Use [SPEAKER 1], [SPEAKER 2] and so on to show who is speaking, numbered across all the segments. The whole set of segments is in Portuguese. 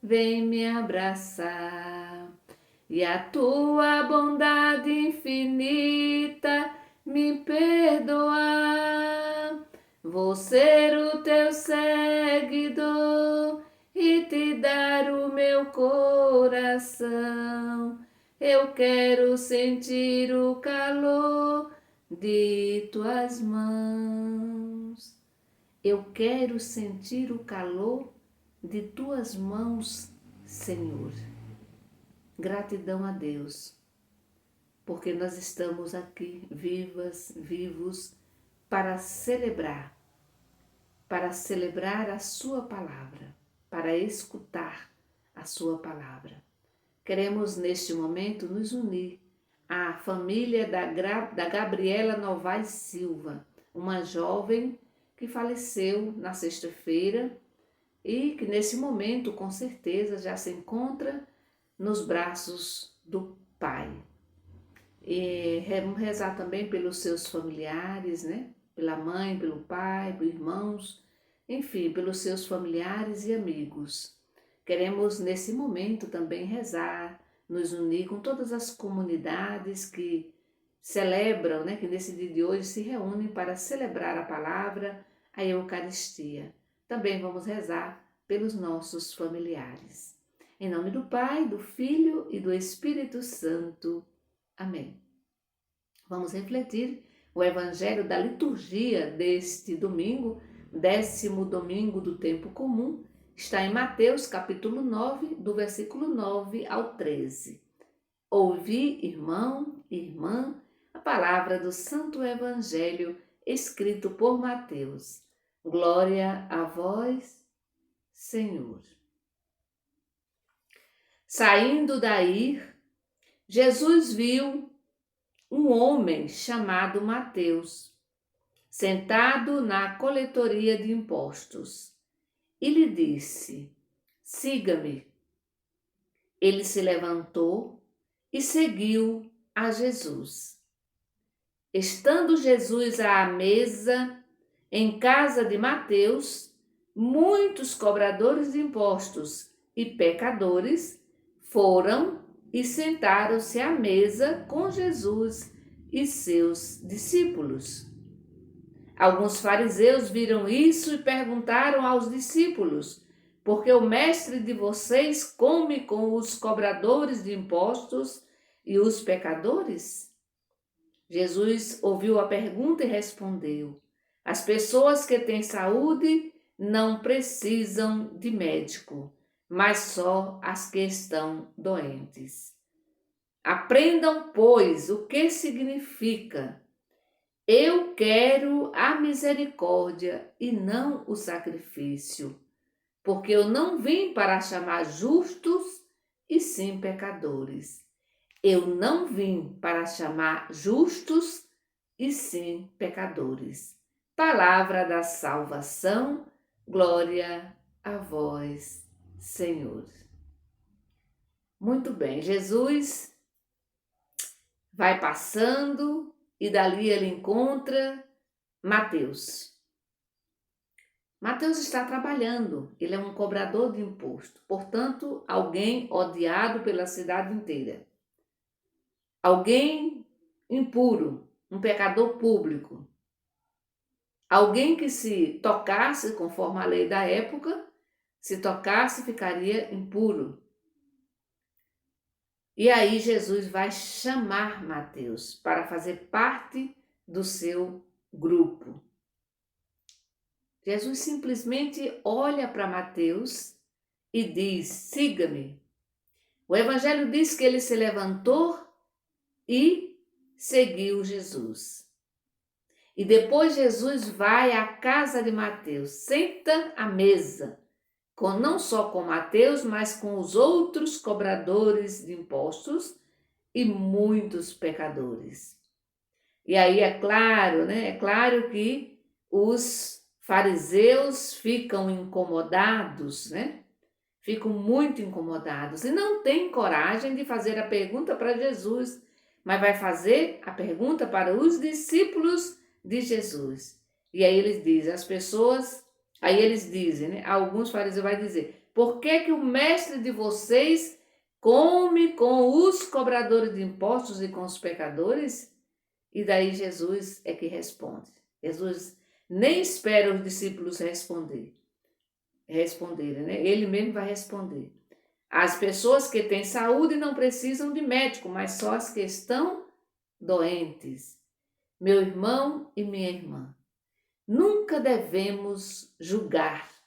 [SPEAKER 1] vem me abraçar. E a tua bondade infinita me perdoar. Vou ser o teu seguidor e te dar o meu coração. Eu quero sentir o calor de tuas mãos. Eu quero sentir o calor de tuas mãos, Senhor. Gratidão a Deus, porque nós estamos aqui vivos para celebrar a sua palavra, para escutar a sua palavra. Queremos neste momento nos unir à família da Gabriela Novaes Silva, uma jovem que faleceu na sexta-feira e que nesse momento com certeza já se encontra nos braços do Pai. E vamos rezar também pelos seus familiares, né? Pela mãe, pelo pai, pelos irmãos, enfim, pelos seus familiares e amigos. Queremos nesse momento também rezar, nos unir com todas as comunidades que celebram, né? Que nesse dia de hoje se reúnem para celebrar a palavra, a Eucaristia. Também vamos rezar pelos nossos familiares. Em nome do Pai, do Filho e do Espírito Santo. Amém. Vamos refletir o Evangelho da liturgia deste domingo, 10º domingo do tempo comum. Está em Mateus, capítulo 9, do versículo 9 ao 13. Ouvi, irmão e irmã, a palavra do Santo Evangelho escrito por Mateus. Glória a vós, Senhor. Saindo daí, Jesus viu um homem chamado Mateus, sentado na coletoria de impostos, e lhe disse: siga-me. Ele se levantou e seguiu a Jesus. Estando Jesus à mesa em casa de Mateus, muitos cobradores de impostos e pecadores foram e sentaram-se à mesa com Jesus e seus discípulos. Alguns fariseus viram isso e perguntaram aos discípulos: por que o mestre de vocês come com os cobradores de impostos e os pecadores? Jesus ouviu a pergunta e respondeu: as pessoas que têm saúde não precisam de médico, mas só as que estão doentes. Aprendam, pois, o que significa: eu quero a misericórdia e não o sacrifício, porque eu não vim para chamar justos, e sim pecadores. Eu não vim para chamar justos, e sim pecadores. Palavra da salvação, glória a vós, Senhor. Muito bem, Jesus vai passando e dali ele encontra Mateus. Mateus está trabalhando, ele é um cobrador de imposto, portanto, alguém odiado pela cidade inteira. Alguém impuro, um pecador público. Alguém que se tocasse, conforme a lei da época, se tocasse ficaria impuro. E aí Jesus vai chamar Mateus para fazer parte do seu grupo. Jesus simplesmente olha para Mateus e diz: siga-me. O Evangelho diz que ele se levantou e seguiu Jesus. E depois Jesus vai à casa de Mateus, senta à mesa, não só com Mateus, mas com os outros cobradores de impostos e muitos pecadores. E aí é claro, né? É claro que os fariseus ficam incomodados, né? Ficam muito incomodados e não têm coragem de fazer a pergunta para Jesus, mas vai fazer a pergunta para os discípulos de Jesus. E aí eles dizem, aí eles dizem, né? Alguns fariseus vai dizer: Por que que o mestre de vocês come com os cobradores de impostos e com os pecadores? E daí Jesus é que responde. Jesus nem espera os discípulos responderem, né? Ele mesmo vai responder. As pessoas que têm saúde não precisam de médico, mas só as que estão doentes. Meu irmão e minha irmã, nunca devemos julgar.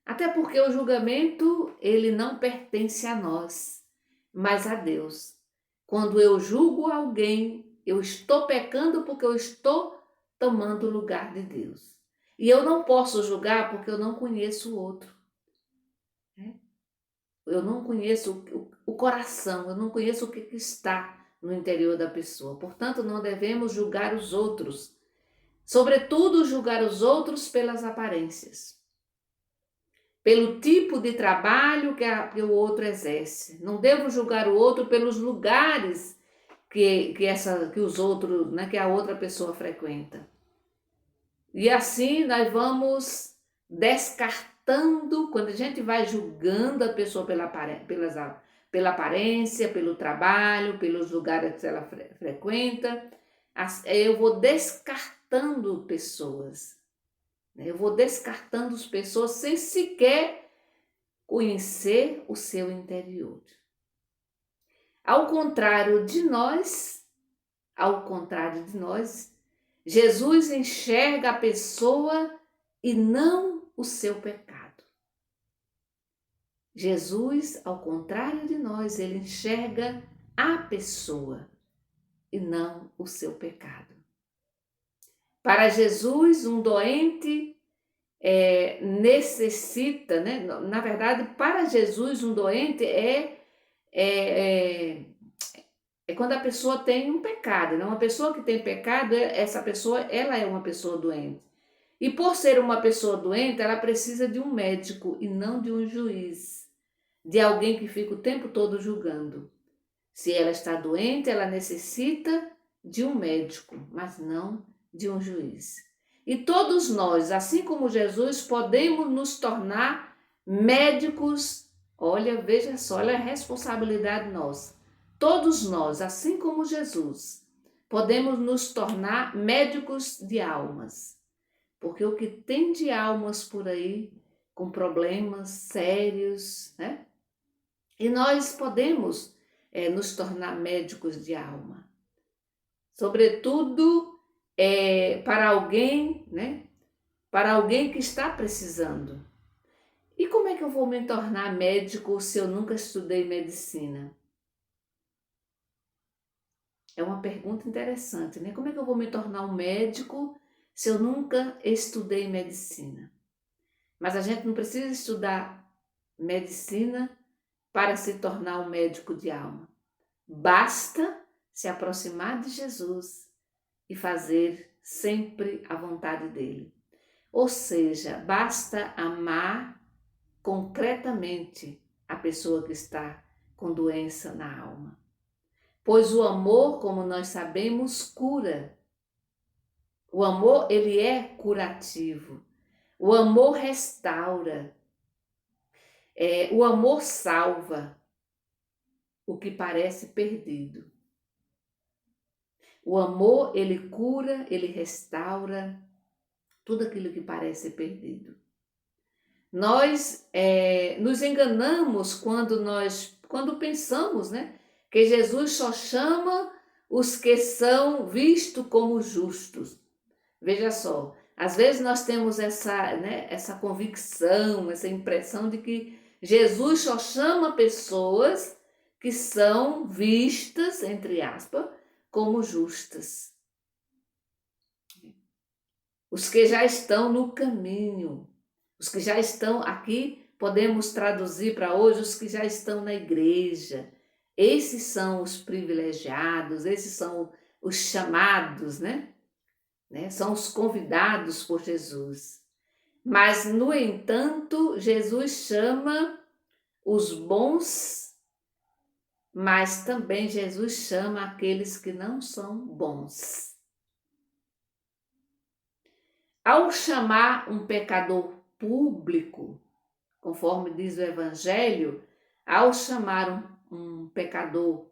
[SPEAKER 1] Até porque o julgamento, ele não pertence a nós, mas a Deus. Quando eu julgo alguém, eu estou pecando porque eu estou tomando o lugar de Deus. E eu não posso julgar porque eu não conheço o outro. Eu não conheço o coração, eu não conheço o que está no interior da pessoa. Portanto, não devemos julgar os outros. Sobretudo, julgar os outros pelas aparências, pelo tipo de trabalho que o outro exerce. Não devo julgar o outro pelos lugares que os outros, né, que a outra pessoa frequenta. E assim nós vamos descartando, quando a gente vai julgando a pessoa pela aparência, pelo trabalho, pelos lugares que ela frequenta, eu vou descartando pessoas. Eu vou descartando as pessoas sem sequer conhecer o seu interior. Ao contrário de nós, Jesus enxerga a pessoa e não o seu pecado. Jesus, ao contrário de nós, ele enxerga a pessoa e não o seu pecado. Para Jesus, um doente necessita, né? Na verdade, para Jesus, um doente é quando a pessoa tem um pecado, né? Uma pessoa que tem pecado, essa pessoa, ela é uma pessoa doente. E por ser uma pessoa doente, ela precisa de um médico e não de um juiz, de alguém que fica o tempo todo julgando. Se ela está doente, ela necessita de um médico, mas não de um juiz. E todos nós, assim como Jesus, podemos nos tornar médicos. Olha, veja só, olha a responsabilidade nossa. Todos nós, assim como Jesus, podemos nos tornar médicos de almas. Porque o que tem de almas por aí, com problemas sérios, né? E nós podemos nos tornar médicos de alma. Sobretudo para alguém, né? Para alguém que está precisando. E como é que eu vou me tornar médico se eu nunca estudei medicina? É uma pergunta interessante, né? Como é que eu vou me tornar um médico se eu nunca estudei medicina? Mas a gente não precisa estudar medicina para se tornar um médico de alma. Basta se aproximar de Jesus e fazer sempre a vontade dele. Ou seja, basta amar concretamente a pessoa que está com doença na alma. Pois o amor, como nós sabemos, cura. O amor, ele é curativo. O amor restaura. O amor salva o que parece perdido. O amor, ele cura, ele restaura tudo aquilo que parece perdido. Nós nos enganamos quando pensamos, né, que Jesus só chama os que são vistos como justos. Veja só, às vezes nós temos essa convicção, essa impressão de que Jesus só chama pessoas que são vistas, entre aspas, como justas. Os que já estão no caminho, os que já estão aqui, podemos traduzir para hoje, os que já estão na igreja. Esses são os privilegiados, esses são os chamados, né? São os convidados por Jesus. Mas, no entanto, Jesus chama os bons, mas também Jesus chama aqueles que não são bons. Ao chamar um pecador público, conforme diz o Evangelho, ao chamar um pecador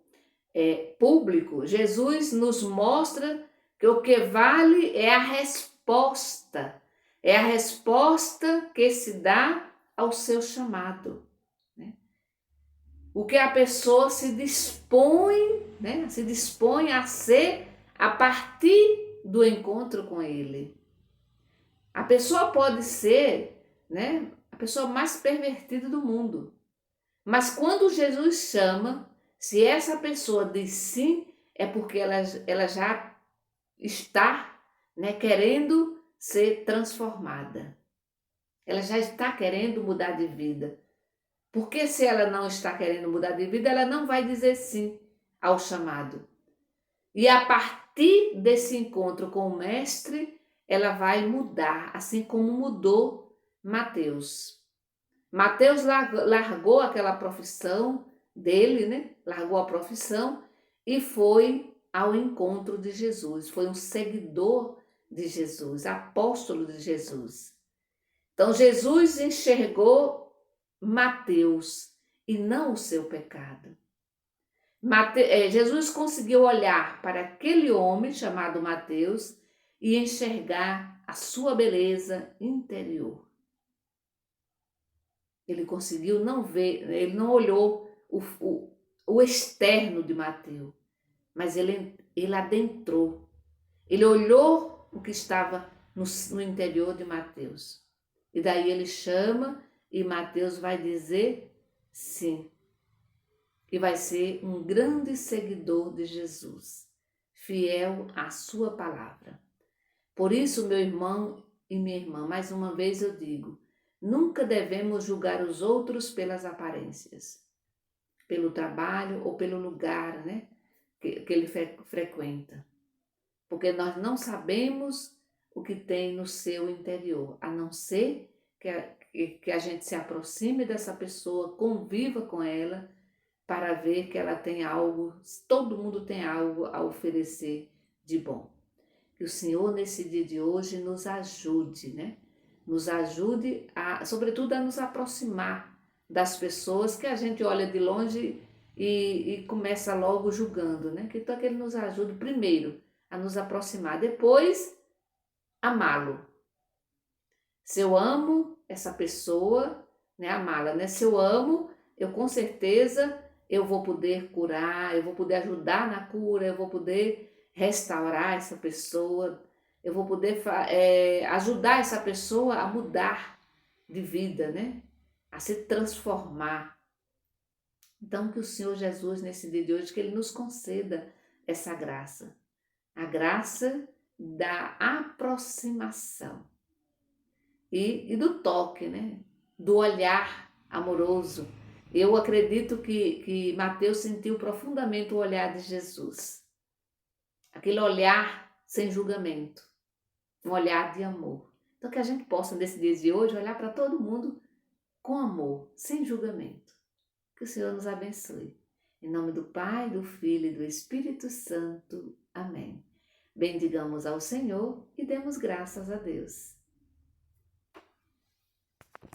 [SPEAKER 1] público, Jesus nos mostra que o que vale é a resposta que se dá ao seu chamado, né? O que a pessoa se dispõe, né? Se dispõe a ser a partir do encontro com Ele. A pessoa pode ser, né, a pessoa mais pervertida do mundo, mas quando Jesus chama, se essa pessoa diz sim, é porque ela já está, né, querendo ser transformada. Ela já está querendo mudar de vida. Porque se ela não está querendo mudar de vida, ela não vai dizer sim ao chamado. E a partir desse encontro com o Mestre, ela vai mudar, assim como mudou Mateus. Mateus largou aquela profissão dele, né? Largou a profissão e foi ao encontro de Jesus. Foi um seguidor de Jesus, apóstolo de Jesus. Então Jesus enxergou Mateus e não o seu pecado. Jesus conseguiu olhar para aquele homem chamado Mateus e enxergar a sua beleza interior. Ele conseguiu não ver, ele não olhou o externo de Mateus, mas ele adentrou. Ele olhou o que estava no interior de Mateus. E daí ele chama e Mateus vai dizer sim. E vai ser um grande seguidor de Jesus, fiel à sua palavra. Por isso, meu irmão e minha irmã, mais uma vez eu digo, nunca devemos julgar os outros pelas aparências, pelo trabalho ou pelo lugar, né, que ele frequenta. Porque nós não sabemos o que tem no seu interior, a não ser que a gente se aproxime dessa pessoa, conviva com ela, para ver que ela tem algo, todo mundo tem algo a oferecer de bom. Que o Senhor, nesse dia de hoje, nos ajude, né? Nos ajude, sobretudo, a nos aproximar das pessoas que a gente olha de longe e começa logo julgando, né? Então, que Ele nos ajude, primeiro, a nos aproximar, depois, amá-lo. Se eu amo essa pessoa, né? Amá-la, né? Se eu amo, eu com certeza eu vou poder curar, eu vou poder ajudar na cura, eu vou poder restaurar essa pessoa, eu vou poder ajudar essa pessoa a mudar de vida, né? A se transformar. Então, que o Senhor Jesus, nesse dia de hoje, que Ele nos conceda essa graça. A graça da aproximação e do toque, né? Do olhar amoroso. Eu acredito que Mateus sentiu profundamente o olhar de Jesus. Aquele olhar sem julgamento. Um olhar de amor. Então que a gente possa, nesse dia de hoje, olhar para todo mundo com amor, sem julgamento. Que o Senhor nos abençoe. Em nome do Pai, do Filho e do Espírito Santo. Amém. Bendigamos ao Senhor e demos graças a Deus.